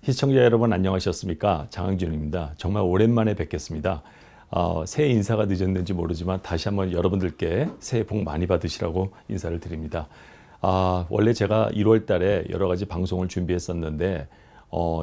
시청자 여러분 안녕하셨습니까? 장항준입니다. 정말 오랜만에 뵙겠습니다. 새해 인사가 늦었는지 모르지만 다시 한번 여러분들께 새해 복 많이 받으시라고 인사를 드립니다. 원래 제가 1월 달에 여러 가지 방송을 준비했었는데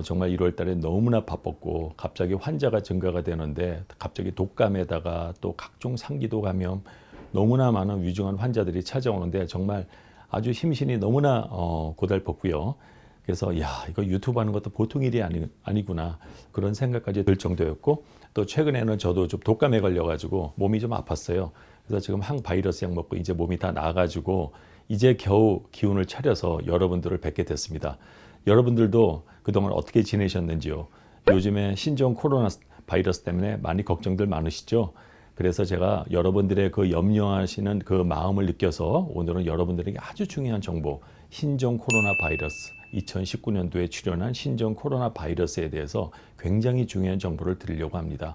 정말 1월 달에 너무나 바빴고 갑자기 환자가 증가가 되는데 갑자기 독감에다가 또 각종 상기도 감염 너무나 많은 위중한 환자들이 찾아오는데 정말 아주 힘신이 너무나 고달팠고요. 그래서 이거 유튜브 하는 것도 보통 일이 아니구나 그런 생각까지 들 정도였고, 또 최근에는 저도 좀 독감에 걸려가지고 몸이 좀 아팠어요. 그래서 지금 항바이러스 약 먹고 이제 몸이 다 나아가지고 이제 겨우 기운을 차려서 여러분들을 뵙게 됐습니다. 여러분들도 그동안 어떻게 지내셨는지요? 요즘에 신종 코로나 바이러스 때문에 많이 걱정들 많으시죠? 그래서 제가 여러분들의 그 염려하시는 그 마음을 느껴서 오늘은 여러분들에게 아주 중요한 정보, 신종 코로나 바이러스, 2019년도에 출현한 신종 코로나 바이러스에 대해서 굉장히 중요한 정보를 드리려고 합니다.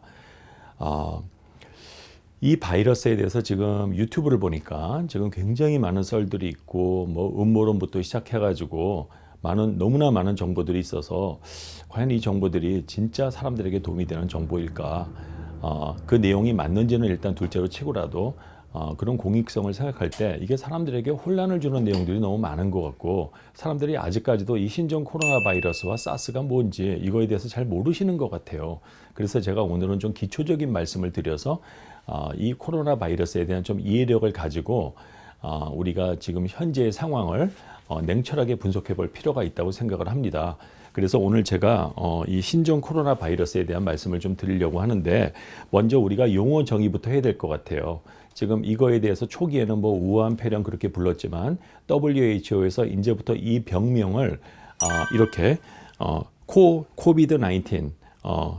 이 바이러스에 대해서 지금 유튜브를 보니까 지금 굉장히 많은 썰들이 있고 뭐 음모론부터 시작해가지고 너무나 많은 정보들이 있어서 과연 이 정보들이 진짜 사람들에게 도움이 되는 정보일까? 그 내용이 맞는지는 일단 둘째로 치고라도 그런 공익성을 생각할 때 이게 사람들에게 혼란을 주는 내용들이 너무 많은 것 같고, 사람들이 아직까지도 이 신종 코로나 바이러스와 사스가 뭔지 이거에 대해서 잘 모르시는 것 같아요. 그래서 제가 오늘은 좀 기초적인 말씀을 드려서 이 코로나 바이러스에 대한 좀 이해력을 가지고 우리가 지금 현재의 상황을 냉철하게 분석해 볼 필요가 있다고 생각을 합니다. 그래서 오늘 제가 이 신종 코로나 바이러스에 대한 말씀을 좀 드리려고 하는데, 먼저 우리가 용어 정의부터 해야 될 것 같아요. 지금 이거에 대해서 초기에는 뭐 우한 폐렴 그렇게 불렀지만 WHO에서 이제부터 이 병명을 이렇게 코비드-19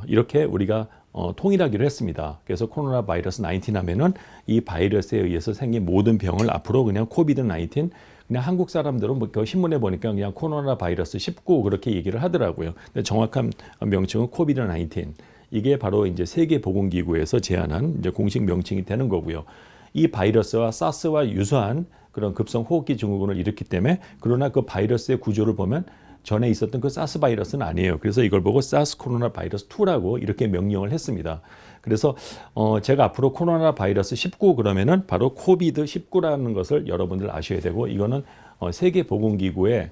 이렇게 우리가 통일하기로 했습니다. 그래서 코로나 바이러스 19 하면은 이 바이러스에 의해서 생긴 모든 병을 앞으로 그냥 코비드-19, 그냥 한국 사람들은 뭐 신문에 보니까 그냥 코로나 바이러스 19 그렇게 얘기를 하더라고요. 근데 정확한 명칭은 코비드-19. 이게 바로 이제 세계보건기구에서 제안한 이제 공식 명칭이 되는 거고요. 이 바이러스와 사스와 유사한 그런 급성 호흡기 증후군을 일으키기 때문에, 그러나 그 바이러스의 구조를 보면 전에 있었던 그 사스 바이러스는 아니에요. 그래서 이걸 보고 사스 코로나 바이러스 2라고 이렇게 명명을 했습니다. 그래서 제가 앞으로 코로나 바이러스 19 그러면은 바로 코비드 19라는 것을 여러분들 아셔야 되고, 이거는 세계보건기구의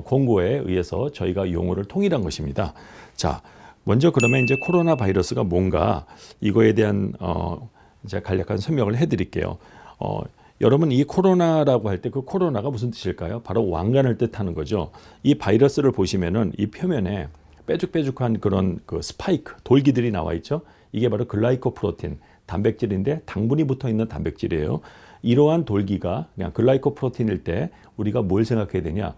공고에 의해서 저희가 용어를 통일한 것입니다. 자, 먼저 그러면 이제 코로나 바이러스가 뭔가 이거에 대한 제가 간략한 설명을 해드릴게요. 여러분, 이 코로나라고 할 때 그 코로나가 무슨 뜻일까요? 바로 왕관을 뜻하는 거죠. 이 바이러스를 보시면은 이 표면에 뾰족뾰족한 그런 그 스파이크, 돌기들이 나와 있죠. 이게 바로 글라이코프로틴, 단백질인데 당분이 붙어 있는 단백질이에요. 이러한 돌기가 그냥 글라이코프로틴일 때 우리가 뭘 생각해야 되냐?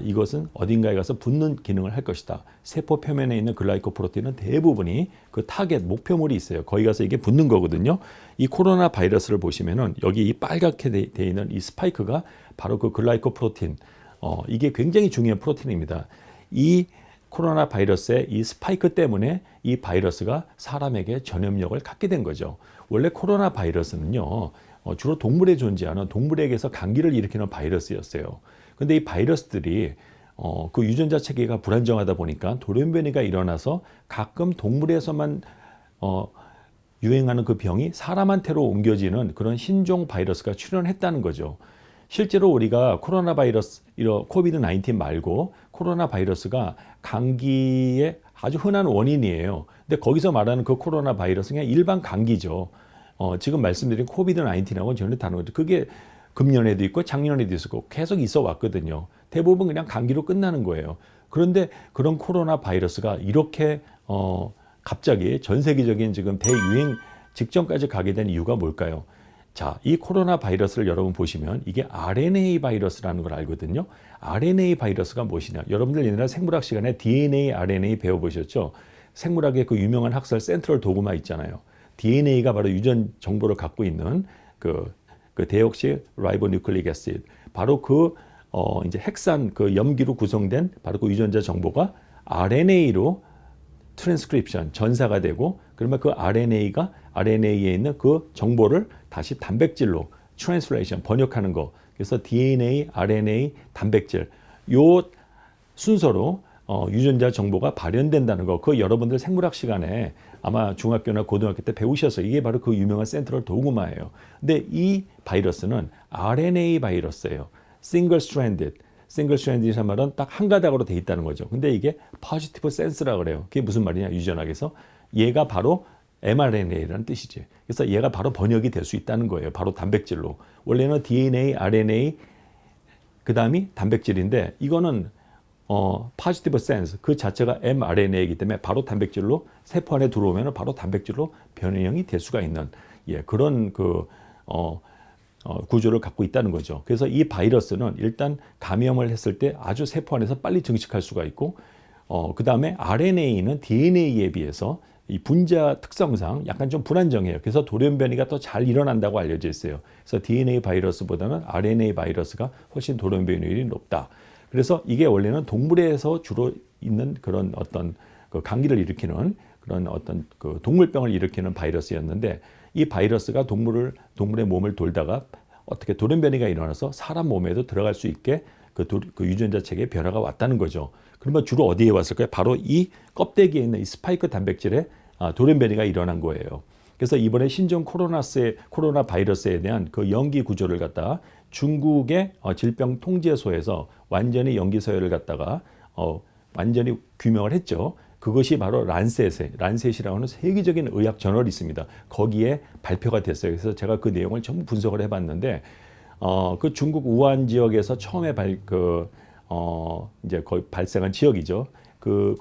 이것은 어딘가에 가서 붙는 기능을 할 것이다. 세포 표면에 있는 글라이코프로틴은 대부분이 그 타겟, 목표물이 있어요. 거기 가서 이게 붙는 거거든요. 이 코로나 바이러스를 보시면은 여기 이 빨갛게 돼 있는 이 스파이크가 바로 그 글라이코프로틴, 이게 굉장히 중요한 프로틴입니다. 이 코로나 바이러스의 이 스파이크 때문에 이 바이러스가 사람에게 전염력을 갖게 된 거죠. 원래 코로나 바이러스는요, 주로 동물에 존재하는, 동물에게서 감기를 일으키는 바이러스였어요. 근데 이 바이러스들이 그 유전자 체계가 불안정하다 보니까 돌연변이가 일어나서 가끔 동물에서만 유행하는 그 병이 사람한테로 옮겨지는 그런 신종 바이러스가 출현했다는 거죠. 실제로 우리가 코로나 바이러스, 코비드-19 말고 코로나 바이러스가 감기의 아주 흔한 원인이에요. 근데 거기서 말하는 그 코로나 바이러스는 그냥 일반 감기죠. 지금 말씀드린 코비드-19하고는 전혀 다른 거죠. 그게 금년에도 있고 작년에도 있었고 계속 있어 왔거든요. 대부분 그냥 감기로 끝나는 거예요. 그런데 그런 코로나 바이러스가 이렇게 갑자기 전 세계적인 지금 대유행 직전까지 가게 된 이유가 뭘까요? 자, 이 코로나 바이러스를 여러분 보시면 이게 RNA 바이러스라는 걸 알거든요. RNA 바이러스가 무엇이냐? 여러분들 옛날 생물학 시간에 DNA, RNA 배워보셨죠? 생물학의 그 유명한 학설 센트럴 도그마 있잖아요. DNA가 바로 유전 정보를 갖고 있는 그 데옥시 라이보 뉴클릭 애시드, 바로 이제 핵산 그 염기로 구성된 바로 그 유전자 정보가 RNA로 트랜스크립션 전사가 되고, 그러면 그 RNA에 있는 그 정보를 다시 단백질로 트랜슬레이션 번역하는 거. 그래서 DNA, RNA, 단백질 요 순서로 유전자 정보가 발현된다는 거, 그 여러분들 생물학 시간에 아마 중학교나 고등학교 때 배우셔서 이게 바로 그 유명한 센트럴 도그마예요. 근데 이 바이러스는 RNA 바이러스예요. 싱글 스트랜디란 말은 딱 한 가닥으로 돼 있다는 거죠. 근데 이게 포지티브 센스라 그래요. 그게 무슨 말이냐, 유전학에서 얘가 바로 mRNA라는 뜻이지. 그래서 얘가 바로 번역이 될 수 있다는 거예요. 바로 단백질로. 원래는 DNA, RNA 그 다음이 단백질인데 이거는 positive sense 그 자체가 mRNA이기 때문에 바로 단백질로 세포 안에 들어오면 바로 단백질로 변형이 될 수가 있는 그런 구조를 갖고 있다는 거죠. 그래서 이 바이러스는 일단 감염을 했을 때 아주 세포 안에서 빨리 증식할 수가 있고 그 다음에 RNA는 DNA에 비해서 이 분자 특성상 약간 좀 불안정해요. 그래서 돌연변이가 더 잘 일어난다고 알려져 있어요. 그래서 DNA 바이러스보다는 RNA 바이러스가 훨씬 돌연변이율이 높다. 그래서 이게 원래는 동물에서 주로 있는 그런 어떤 그 감기를 일으키는 그런 어떤 그 동물병을 일으키는 바이러스였는데 이 바이러스가 동물의 몸을 돌다가 어떻게 돌연변이가 일어나서 사람 몸에도 들어갈 수 있게 그 유전자 체계에 변화가 왔다는 거죠. 그러면 주로 어디에 왔을까요? 바로 이 껍데기에 있는 이 스파이크 단백질에 돌연변이가 일어난 거예요. 그래서 이번에 신종 코로나 바이러스에 대한 그 연기 구조를 갖다가 중국의 질병통제소에서 완전히 연기 서열을 갖다가 완전히 규명을 했죠. 그것이 바로 란셋이라고 하는 세계적인 의학 저널이 있습니다. 거기에 발표가 됐어요. 그래서 제가 그 내용을 전부 분석을 해봤는데 그 중국 우한 지역에서 처음에 이제 거의 발생한 지역이죠.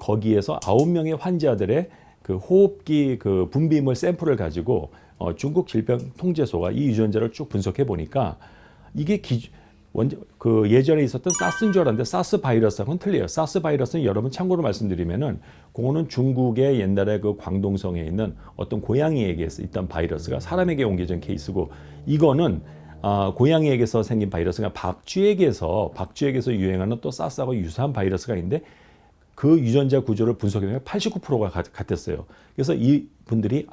거기에서 9명의 환자들의 그 호흡기 그 분비물 샘플을 가지고 중국 질병통제소가 이 유전자를 쭉 분석해 보니까 이게 그 예전에 있었던 사스인 줄 알았는데 사스 바이러스하고는 틀려요. 사스 바이러스는 여러분 참고로 말씀드리면은 그거는 중국의 옛날에 그 광동성에 있는 어떤 고양이에게 있던 바이러스가 사람에게 옮겨진 케이스고 이거는 고양이에게서 생긴 바이러스가 박쥐에게서 유행하는 또 사스하고 유사한 바이러스가 있는데 그 유전자 구조를 분석해보면 89%가 같았어요. 그래서 이분들이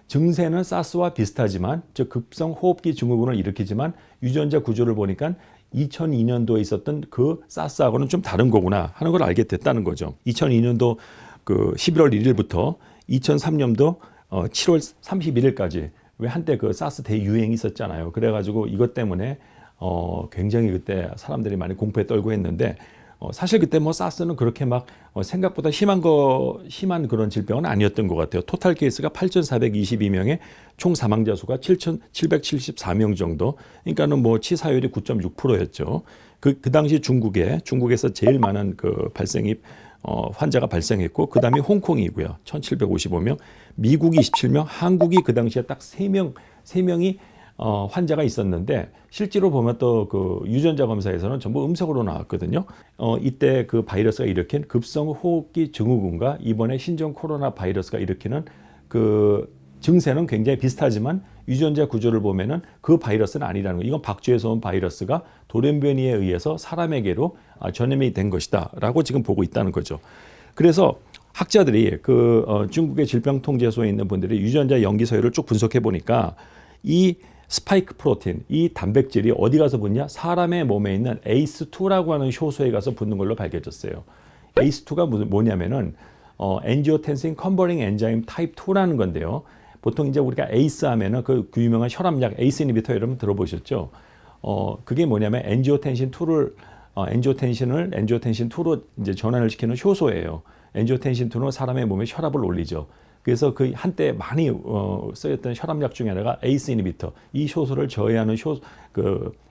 증세는 사스와 비슷하지만 즉 급성 호흡기 증후군을 일으키지만 유전자 구조를 보니까 2002년도에 있었던 그 사스하고는 좀 다른 거구나 하는 걸 알게 됐다는 거죠. 2002년도 그 11월 1일부터 2003년도 7월 31일까지 왜 한때 그 사스 대유행이 있었잖아요. 그래가지고 이것 때문에 굉장히 그때 사람들이 많이 공포에 떨고 했는데 사실 그때 뭐 사스는 그렇게 막 생각보다 심한 그런 질병은 아니었던 것 같아요. 토탈 케이스가 8,422명에 총 사망자 수가 7,774명 정도. 그러니까는 뭐 치사율이 9.6%였죠. 그 당시 중국에서 제일 많은 그 환자가 발생했고 그 다음에 홍콩이고요. 1,755명, 미국이 27명, 한국이 그 당시에 딱 3명이 환자가 있었는데 실제로 보면 또 그 유전자 검사에서는 전부 음성으로 나왔거든요. 이때 그 바이러스가 일으킨 급성 호흡기 증후군과 이번에 신종 코로나 바이러스가 일으키는 그 증세는 굉장히 비슷하지만 유전자 구조를 보면은 그 바이러스는 아니라는 거예요. 이건 박쥐에서 온 바이러스가 돌연변이에 의해서 사람에게로 전염이 된 것이다라고 지금 보고 있다는 거죠. 그래서 학자들이 중국의 질병통제소에 있는 분들이 유전자 연기 서열을 쭉 분석해 보니까 이 스파이크 프로틴, 이 단백질이 어디 가서 붙냐? 사람의 몸에 있는 ACE2라고 하는 효소에 가서 붙는 걸로 밝혀졌어요. ACE2가 뭐냐면은 엔지오텐신 컨버팅 엔자임 타입 2라는 건데요. 보통 이제 우리가 ACE 하면은 그 유명한 혈압약 ACE 이니비터 여러분 들어보셨죠? 그게 뭐냐면 엔지오텐신 2로 이제 전환을 시키는 효소예요. 엔지오텐신 2는 사람의 몸에 혈압을 올리죠. 그래서 그 한때 많이 쓰였던 혈압약 중에 하나가 ACE 이니비터, 이 효소를 저해하는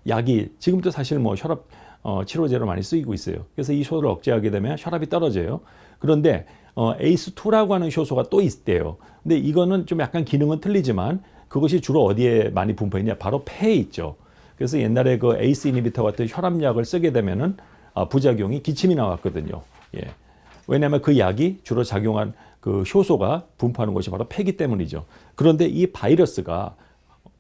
약이 지금도 사실 뭐 혈압 치료제로 많이 쓰이고 있어요. 그래서 이 효소를 억제하게 되면 혈압이 떨어져요. 그런데 ACE2라고 하는 효소가 또 있대요. 근데 이거는 좀 약간 기능은 틀리지만 그것이 주로 어디에 많이 분포했냐? 바로 폐에 있죠. 그래서 옛날에 그 ACE 이니비터 같은 혈압약을 쓰게 되면은 부작용이 기침이 나왔거든요. 예. 왜냐하면 그 약이 주로 작용한 그 효소가 분포하는 것이 바로 폐기 때문이죠. 그런데 이 바이러스가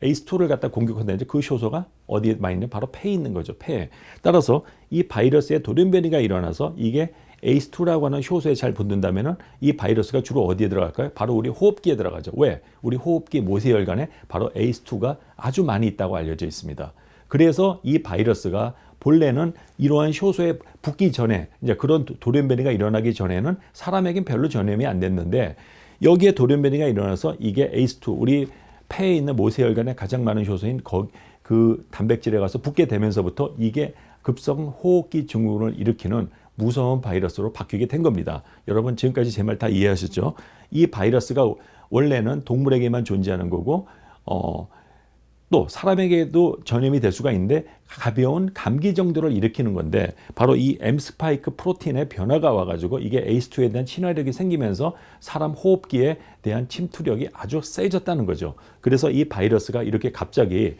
ACE2를 갖다 공격한다는데 그 효소가 어디에 많이 있는 바로 폐에 있는 거죠. 폐에. 따라서 이 바이러스의 돌연변이가 일어나서 이게 ACE2라고 하는 효소에 잘 붙는다면은 이 바이러스가 주로 어디에 들어갈까요? 바로 우리 호흡기에 들어가죠. 왜? 우리 호흡기 모세혈관에 바로 ACE2가 아주 많이 있다고 알려져 있습니다. 그래서 이 바이러스가 본래는 이러한 효소에 붙기 전에 이제 그런 돌연변이가 일어나기 전에는 사람에겐 별로 전염이 안 됐는데 여기에 돌연변이가 일어나서 이게 ACE2 우리 폐에 있는 모세혈관에 가장 많은 효소인 그 단백질에 가서 붙게 되면서부터 이게 급성 호흡기 증후군을 일으키는 무서운 바이러스로 바뀌게 된 겁니다. 여러분 지금까지 제 말 다 이해하셨죠? 이 바이러스가 원래는 동물에게만 존재하는 거고 또 사람에게도 전염이 될 수가 있는데 가벼운 감기 정도를 일으키는 건데 바로 이 M 스파이크 프로틴의 변화가 와가지고 이게 ACE2에 대한 친화력이 생기면서 사람 호흡기에 대한 침투력이 아주 세져졌다는 거죠. 그래서 이 바이러스가 이렇게 갑자기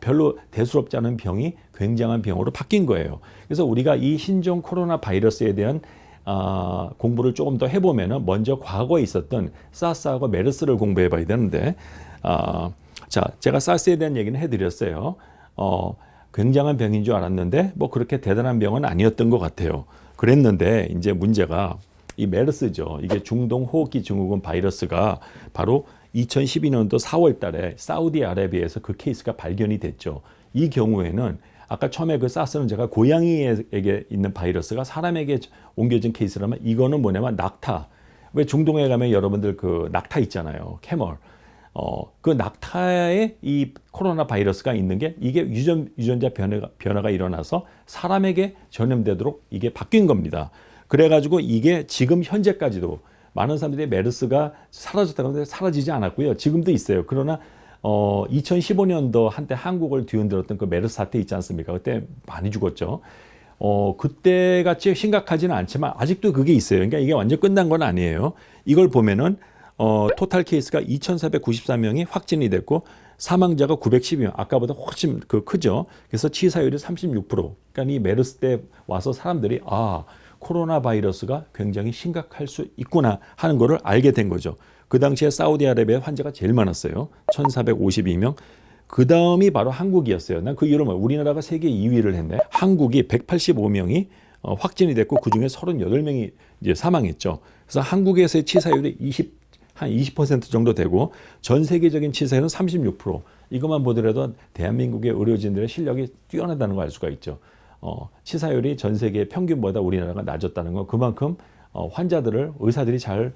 별로 대수롭지 않은 병이 굉장한 병으로 바뀐 거예요. 그래서 우리가 이 신종 코로나 바이러스에 대한 공부를 조금 더 해보면은 먼저 과거에 있었던 사스하고 메르스를 공부해 봐야 되는데 자, 제가 사스에 대한 얘기는 해드렸어요. 굉장한 병인 줄 알았는데 뭐 그렇게 대단한 병은 아니었던 것 같아요. 그랬는데 이제 문제가 이 메르스죠. 이게 중동 호흡기 증후군 바이러스가 바로 2012년도 4월 달에 사우디아라비아에서 그 케이스가 발견이 됐죠. 이 경우에는 아까 처음에 그 사스는 제가 고양이에게 있는 바이러스가 사람에게 옮겨진 케이스라면 이거는 뭐냐면 낙타. 왜 중동에 가면 여러분들 그 낙타 있잖아요. 캐멀. 그 낙타에 이 코로나 바이러스가 있는 게 이게 유전자 변화가 일어나서 사람에게 전염되도록 이게 바뀐 겁니다. 그래가지고 이게 지금 현재까지도 많은 사람들이 메르스가 사라졌다고 하는데 사라지지 않았고요. 지금도 있어요. 그러나 2015년도 한때 한국을 뒤흔들었던 그 메르스 사태 있지 않습니까? 그때 많이 죽었죠. 그때같이 심각하지는 않지만 아직도 그게 있어요. 그러니까 이게 완전 끝난 건 아니에요. 이걸 보면은 토탈 케이스가 2,494명이 확진이 됐고 사망자가 912명. 아까보다 훨씬 크죠. 그래서 치사율이 36%. 그러니까 이 메르스 때 와서 사람들이 코로나 바이러스가 굉장히 심각할 수 있구나 하는 거를 알게 된 거죠. 그 당시에 사우디아라비아 환자가 제일 많았어요. 1,452명. 그 다음이 바로 한국이었어요. 난 그 이유를 우리나라가 세계 2위를 했네. 한국이 185명이 확진이 됐고 그중에 38명이 이제 사망했죠. 그래서 한국에서의 치사율이 한 20% 정도 되고 전 세계적인 치사율은 36%. 이것만 보더라도 대한민국의 의료진들의 실력이 뛰어나다는 걸 알 수가 있죠. 치사율이 전 세계 평균보다 우리나라가 낮았다는 건 그만큼 환자들을 의사들이 잘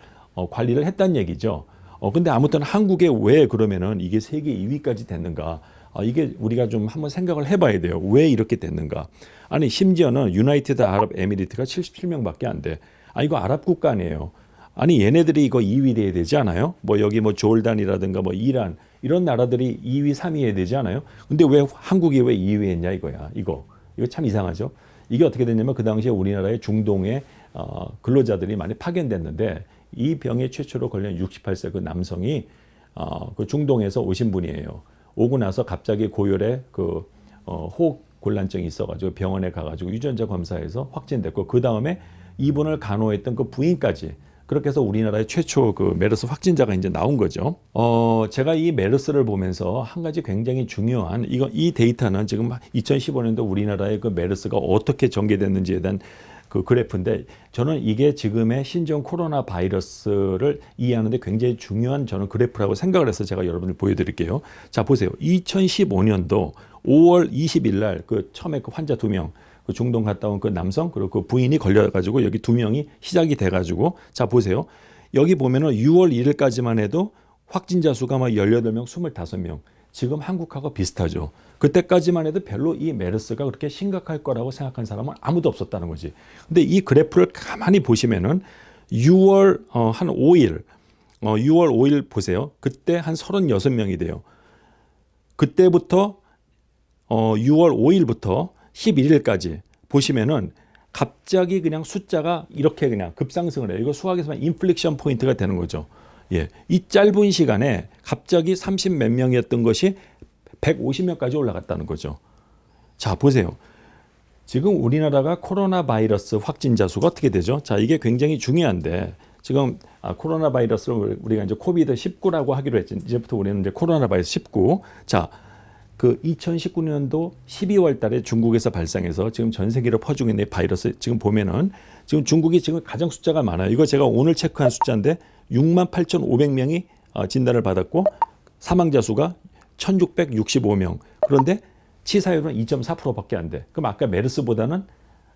관리를 했다는 얘기죠. 근데 아무튼 한국에 왜 그러면은 이게 세계 2위까지 됐는가? 이게 우리가 좀 한번 생각을 해봐야 돼요. 왜 이렇게 됐는가? 아니 심지어는 유나이티드 아랍 에미리트가 77명밖에 안 돼. 이거 아랍 국가 아니에요. 아니 얘네들이 이거 2위 돼야 되지 않아요? 뭐 여기 뭐 조르단이라든가 뭐 이란 이런 나라들이 2위, 3위 해야 되지 않아요? 근데 왜 한국이 왜 2위 했냐 이거야. 이거 참 이상하죠. 이게 어떻게 됐냐면 그 당시에 우리나라의 중동에 근로자들이 많이 파견됐는데 이 병에 최초로 걸린 68세 그 남성이 그 중동에서 오신 분이에요. 오고 나서 갑자기 고열에 그 호흡 곤란증이 있어가지고 병원에 가가지고 유전자 검사해서 확진됐고 그 다음에 이분을 간호했던 그 부인까지 그렇게 해서 우리나라의 최초 그 메르스 확진자가 이제 나온 거죠. 제가 이 메르스를 보면서 한 가지 굉장히 중요한 이 데이터는 지금 2015년도 우리나라의 그 메르스가 어떻게 전개됐는지에 대한 그 그래프인데 저는 이게 지금의 신종 코로나 바이러스를 이해하는데 굉장히 중요한 저는 그래프라고 생각을 해서 제가 여러분들 보여드릴게요. 자 보세요. 2015년도 5월 20일 날 그 처음에 그 환자 2명 그 중동 갔다 온 그 남성 그리고 그 부인이 걸려가지고 여기 2명이 시작이 돼가지고 자 보세요. 여기 보면은 6월 1일까지만 해도 확진자 수가 막 18명, 25명. 지금 한국하고 비슷하죠. 그때까지만 해도 별로 이 메르스가 그렇게 심각할 거라고 생각한 사람은 아무도 없었다는 거지. 근데 이 그래프를 가만히 보시면은 6월 한 5일, 6월 5일 보세요. 그때 한 36명이 돼요. 그때부터 6월 5일부터 11일까지 보시면은 갑자기 그냥 숫자가 이렇게 그냥 급상승을 해요. 이거 수학에서만 인플렉션 포인트가 되는 거죠. 예. 이 짧은 시간에 갑자기 30 몇 명이었던 것이 150명까지 올라갔다는 거죠. 자, 보세요. 지금 우리나라가 코로나 바이러스 확진자 수가 어떻게 되죠? 자, 이게 굉장히 중요한데 지금 코로나 바이러스를 우리가 이제 코비드 19라고 하기로 했죠. 이제부터 우리는 이제 코로나 바이러스 19. 자, 그 2019년도 12월 달에 중국에서 발생해서 지금 전 세계로 퍼지고 있는 바이러스 지금 보면은 지금 중국이 지금 가장 숫자가 많아요. 이거 제가 오늘 체크한 숫자인데 68,500명이 진단을 받았고 사망자 수가 1,665명. 그런데 치사율은 2.4%밖에 안 돼. 그럼 아까 메르스보다는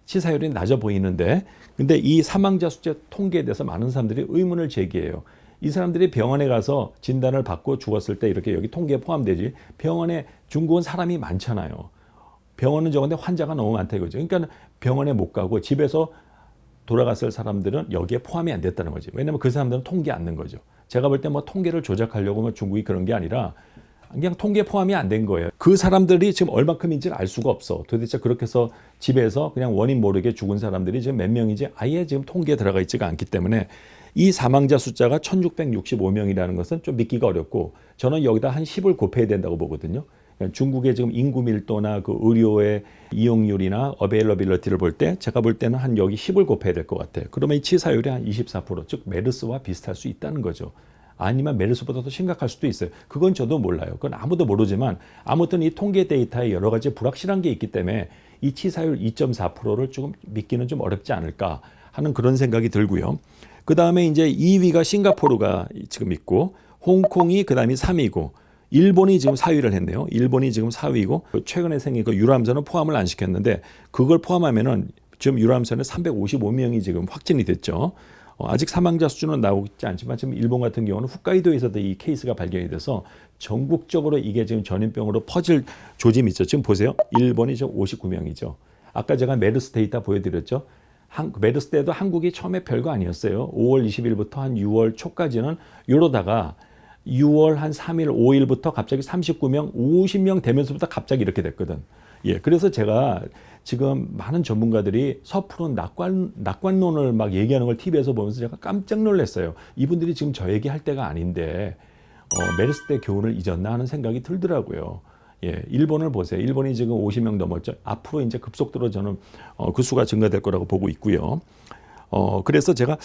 치사율이 낮아 보이는데, 근데 이 사망자 숫자 통계에 대해서 많은 사람들이 의문을 제기해요. 이 사람들이 병원에 가서 진단을 받고 죽었을 때 이렇게 여기 통계에 포함되지, 병원에 중국은 사람이 많잖아요. 병원은 적은데 환자가 너무 많다 이거죠. 그러니까 병원에 못 가고 집에서 돌아갔을 사람들은 여기에 포함이 안 됐다는 거지. 왜냐하면 그 사람들은 통계 안 낸 거죠. 제가 볼 때 뭐 통계를 조작하려고 뭐 중국이 그런 게 아니라 그냥 통계 포함이 안 된 거예요. 그 사람들이 지금 얼마큼인지를 알 수가 없어. 도대체 그렇게 해서 집에서 그냥 원인 모르게 죽은 사람들이 지금 몇 명인지 아예 지금 통계에 들어가 있지가 않기 때문에 이 사망자 숫자가 1665명이라는 것은 좀 믿기가 어렵고, 저는 여기다 한 10을 곱해야 된다고 보거든요. 중국의 지금 인구 밀도나 그 의료의 이용률이나 어베일러빌리티를 볼 때 제가 볼 때는 한 여기 10을 곱해야 될 것 같아요. 그러면 이 치사율이 한 24%, 즉 메르스와 비슷할 수 있다는 거죠. 아니면 메르스보다 더 심각할 수도 있어요. 그건 저도 몰라요. 그건 아무도 모르지만 아무튼 이 통계 데이터에 여러 가지 불확실한 게 있기 때문에 이 치사율 2.4%를 조금 믿기는 좀 어렵지 않을까 하는 그런 생각이 들고요. 그 다음에 이제 2위가 싱가포르가 지금 있고, 홍콩이 그 다음이 3위고, 일본이 지금 4위를 했네요. 일본이 지금 4위고, 최근에 생긴 그 유람선은 포함을 안 시켰는데, 그걸 포함하면은 지금 유람선에 355명이 지금 확진이 됐죠. 아직 사망자 수준은 나오지 않지만 지금 일본 같은 경우는 홋카이도에서도 이 케이스가 발견이 돼서 전국적으로 이게 지금 전염병으로 퍼질 조짐이 있죠. 지금 보세요. 일본이 지금 59명이죠. 아까 제가 메르스 데이터 보여드렸죠. 메르스 때도 한국이 처음에 별거 아니었어요. 5월 20일부터 한 6월 초까지는 이러다가 6월 한 3일, 5일부터 갑자기 39명, 50명 되면서부터 갑자기 이렇게 됐거든. 예, 그래서 제가 지금 많은 전문가들이 섣부른 낙관론을 막 얘기하는 걸 TV에서 보면서 제가 깜짝 놀랐어요. 이분들이 지금 저 얘기할 때가 아닌데 메르스 때 교훈을 잊었나 하는 생각이 들더라고요. 예, 일본을 보세요. 일본이 지금 50명 넘었죠. 앞으로 이제 급속도로 저는 그 수가 증가될 거라고 보고 있고요. 그래서 제가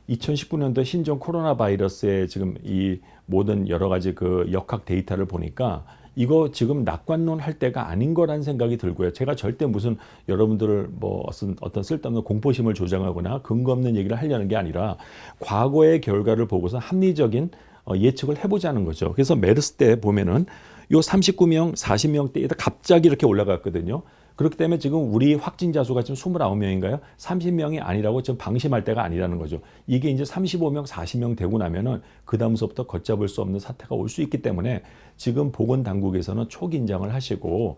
2019년도 신종 코로나 바이러스의 지금 이 모든 여러 가지 그 역학 데이터를 보니까 이거 지금 낙관론 할 때가 아닌 거란 생각이 들고요. 제가 절대 무슨 여러분들을 뭐 어떤 쓸데없는 공포심을 조장하거나 근거 없는 얘기를 하려는 게 아니라 과거의 결과를 보고서 합리적인 예측을 해보자는 거죠. 그래서 메르스 때 보면은 요 39명, 40명대에다 갑자기 이렇게 올라갔거든요. 그렇기 때문에 지금 우리 확진자 수가 지금 29명인가요? 30명이 아니라고 지금 방심할 때가 아니라는 거죠. 이게 이제 35명, 40명 되고 나면은 그 다음서부터 걷잡을 수 없는 사태가 올 수 있기 때문에 지금 보건당국에서는 초긴장을 하시고,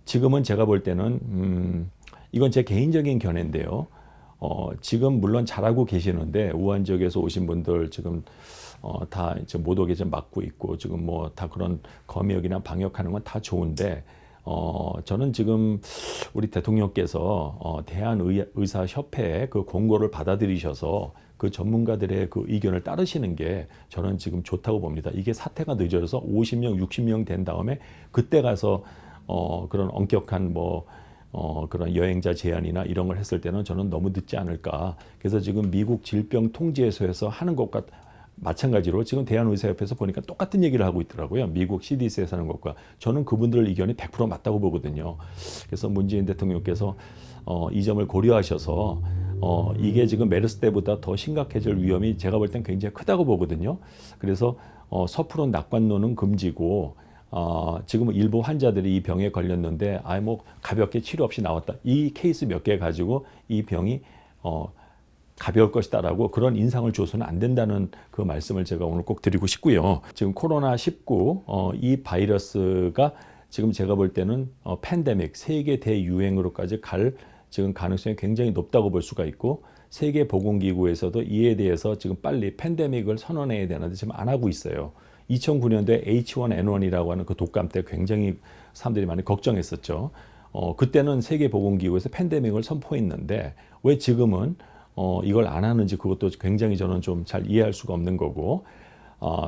지금은 제가 볼 때는, 이건 제 개인적인 견해인데요. 지금 물론 잘하고 계시는데 우한 지역에서 오신 분들 지금 다 이제 못 오게 좀 막고 있고 지금 뭐 다 그런 검역이나 방역하는 건 다 좋은데 저는 지금 우리 대통령께서 대한의사협회의 그 공고를 받아들이셔서 그 전문가들의 그 의견을 따르시는 게 저는 지금 좋다고 봅니다. 이게 사태가 늦어져서 50명, 60명 된 다음에 그때 가서 그런 엄격한 그런 여행자 제한이나 이런 걸 했을 때는 저는 너무 늦지 않을까. 그래서 지금 미국 질병통제소에서 하는 것과 마찬가지로 지금 대한의사협회에서 보니까 똑같은 얘기를 하고 있더라고요. 미국 CDC에서 하는 것과. 저는 그분들 의견이 100% 맞다고 보거든요. 그래서 문재인 대통령께서 이 점을 고려하셔서 이게 지금 메르스 때보다 더 심각해질 위험이 제가 볼 땐 굉장히 크다고 보거든요. 그래서 섣부른 낙관론은 금지고 지금 일부 환자들이 이 병에 걸렸는데 가볍게 치료 없이 나왔다. 이 케이스 몇 개 가지고 이 병이 가벼울 것이다라고 그런 인상을 줘서는 안 된다는 그 말씀을 제가 오늘 꼭 드리고 싶고요. 지금 코로나19 이 바이러스가 지금 제가 볼 때는 팬데믹 세계 대유행으로까지 갈 지금 가능성이 굉장히 높다고 볼 수가 있고, 세계보건기구에서도 이에 대해서 지금 빨리 팬데믹을 선언해야 되는데 지금 안 하고 있어요. 2009년도에 H1N1이라고 하는 그 독감 때 굉장히 사람들이 많이 걱정했었죠. 그때는 세계보건기구에서 팬데믹을 선포했는데 왜 지금은 이걸 안 하는지 그것도 굉장히 저는 좀 잘 이해할 수가 없는 거고,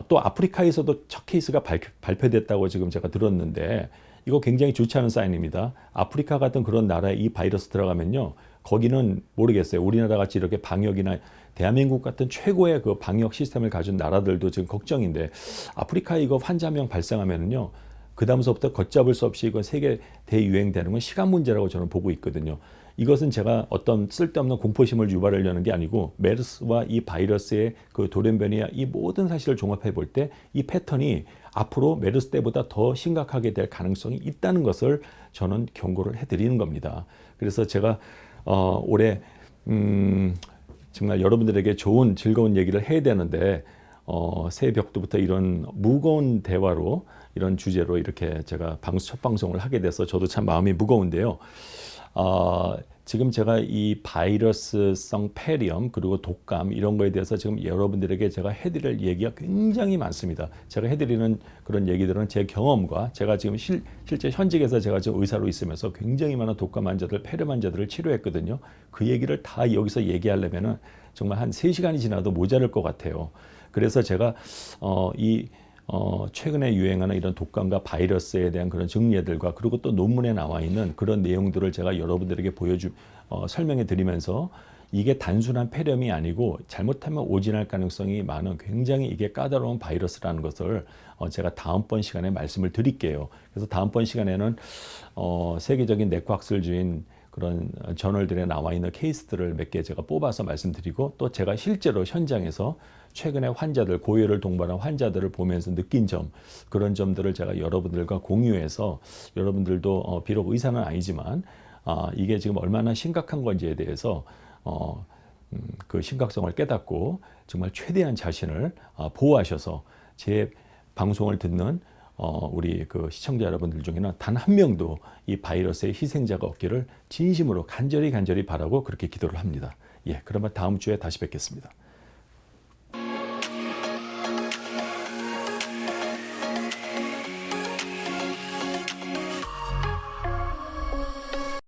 또 아프리카에서도 첫 케이스가 발표됐다고 지금 제가 들었는데 이거 굉장히 좋지 않은 사인입니다. 아프리카 같은 그런 나라에 이 바이러스 들어가면요, 거기는 모르겠어요. 우리나라 같이 이렇게 방역이나 대한민국 같은 최고의 그 방역 시스템을 가진 나라들도 지금 걱정인데 아프리카에 이거 환자명 발생하면요, 그 다음서부터 걷잡을 수 없이 이건 세계 대유행되는 건 시간 문제라고 저는 보고 있거든요. 이것은 제가 어떤 쓸데없는 공포심을 유발하려는 게 아니고 메르스와 이 바이러스의 그 돌연변이와 이 모든 사실을 종합해 볼 때 이 패턴이 앞으로 메르스 때보다 더 심각하게 될 가능성이 있다는 것을 저는 경고를 해드리는 겁니다. 그래서 제가 올해 정말 여러분들에게 좋은 즐거운 얘기를 해야 되는데 새벽부터 이런 무거운 대화로 이런 주제로 이렇게 제가 첫 방송을 하게 돼서 저도 참 마음이 무거운데요. 지금 제가 이 바이러스성 폐렴 그리고 독감 이런 거에 대해서 지금 여러분들에게 제가 해드릴 얘기가 굉장히 많습니다. 제가 해드리는 그런 얘기들은 제 경험과 제가 지금 실제 현직에서 제가 지금 의사로 있으면서 굉장히 많은 독감 환자들, 폐렴 환자들을 치료했거든요. 그 얘기를 다 여기서 얘기하려면은 정말 한 3시간이 지나도 모자랄 것 같아요. 그래서 제가 최근에 유행하는 이런 독감과 바이러스에 대한 그런 정리들과 그리고 또 논문에 나와 있는 그런 내용들을 제가 여러분들에게 설명해 드리면서 이게 단순한 폐렴이 아니고 잘못하면 오진할 가능성이 많은 굉장히 이게 까다로운 바이러스라는 것을 제가 다음번 시간에 말씀을 드릴게요. 그래서 다음번 시간에는 세계적인 내과학술주인 그런 저널들에 나와 있는 케이스들을 몇 개 제가 뽑아서 말씀드리고 또 제가 실제로 현장에서 최근에 환자들, 고열을 동반한 환자들을 보면서 느낀 점, 그런 점들을 제가 여러분들과 공유해서 여러분들도 비록 의사는 아니지만 이게 지금 얼마나 심각한 건지에 대해서 그 심각성을 깨닫고 정말 최대한 자신을 보호하셔서 제 방송을 듣는 우리 그 시청자 여러분들 중에는 단 한 명도 이 바이러스의 희생자가 없기를 진심으로 간절히 바라고 그렇게 기도를 합니다. 예, 그러면 다음 주에 다시 뵙겠습니다.